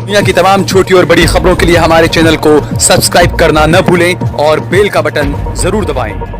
दुनिया की तमाम छोटी और बड़ी खबरों के लिए हमारे चैनल को सब्सक्राइब करना न भूलें और बेल का बटन जरूर दबाएं।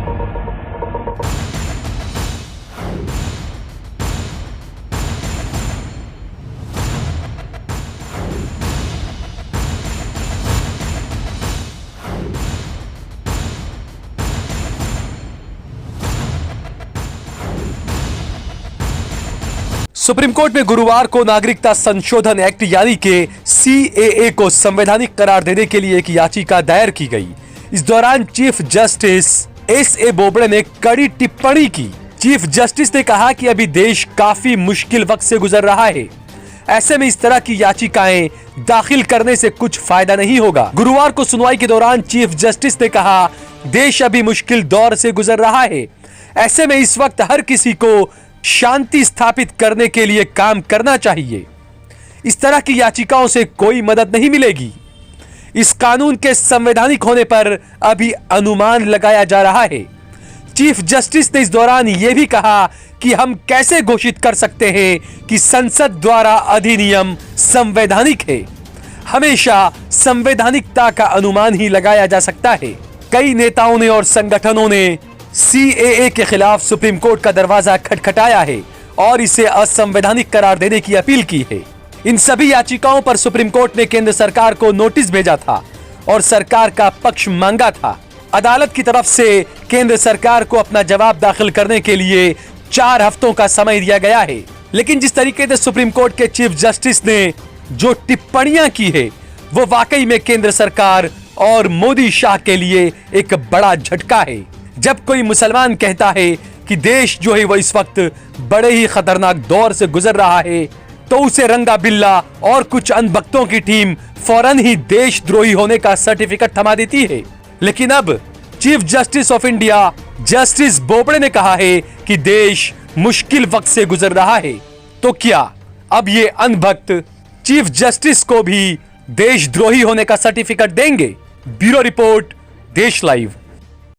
सुप्रीम कोर्ट में गुरुवार को नागरिकता संशोधन एक्ट यानी कि CAA को संवैधानिक करार देने के लिए एक याचिका दायर की गई। इस दौरान चीफ जस्टिस SA बोबड़े ने कड़ी टिप्पणी की। चीफ जस्टिस ने कहा कि अभी देश काफी मुश्किल वक्त से गुजर रहा है, ऐसे में इस तरह की याचिकाएं दाखिल करने से कुछ फायदा नहीं होगा। गुरुवार को सुनवाई के दौरान चीफ जस्टिस ने कहा, देश अभी मुश्किल दौर से गुजर रहा है, ऐसे में इस वक्त हर किसी को शांति स्थापित करने के लिए काम करना चाहिए। इस तरह की याचिकाओं से कोई मदद नहीं मिलेगी। इस कानून के संवैधानिक होने पर अभी अनुमान लगाया जा रहा है। चीफ जस्टिस ने इस दौरान यह भी कहा कि हम कैसे घोषित कर सकते हैं कि संसद द्वारा अधिनियम संवैधानिक है। हमेशा संवैधानिकता का अनुमान ही लगाया जा सकता है। कई नेताओं ने और संगठनों ने CAA के खिलाफ सुप्रीम कोर्ट का दरवाजा खटखटाया है और इसे असंवैधानिक करार देने की अपील की है। इन सभी याचिकाओं पर सुप्रीम कोर्ट ने केंद्र सरकार को नोटिस भेजा था और सरकार का पक्ष मांगा था। अदालत की तरफ से केंद्र सरकार को अपना जवाब दाखिल करने के लिए 4 हफ्तों का समय दिया गया है। लेकिन जिस तरीके से सुप्रीम कोर्ट के चीफ जस्टिस ने जो टिप्पणियां की है, वो वाकई में केंद्र सरकार और मोदी शाह के लिए एक बड़ा झटका है। जब कोई मुसलमान कहता है कि देश जो है वो इस वक्त बड़े ही खतरनाक दौर से गुजर रहा है, तो उसे रंगा बिल्ला और कुछ अनबख्तों की टीम फौरन ही देशद्रोही होने का सर्टिफिकेट थमा देती है। लेकिन अब chief justice of India justice Bobde ने कहा है कि देश मुश्किल वक्त से गुजर रहा है, तो क्या अब ये अनभक्त चीफ जस्टिस को भी देशद्रोही होने का सर्टिफिकेट देंगे? ब्यूरो रिपोर्ट, देश लाइव।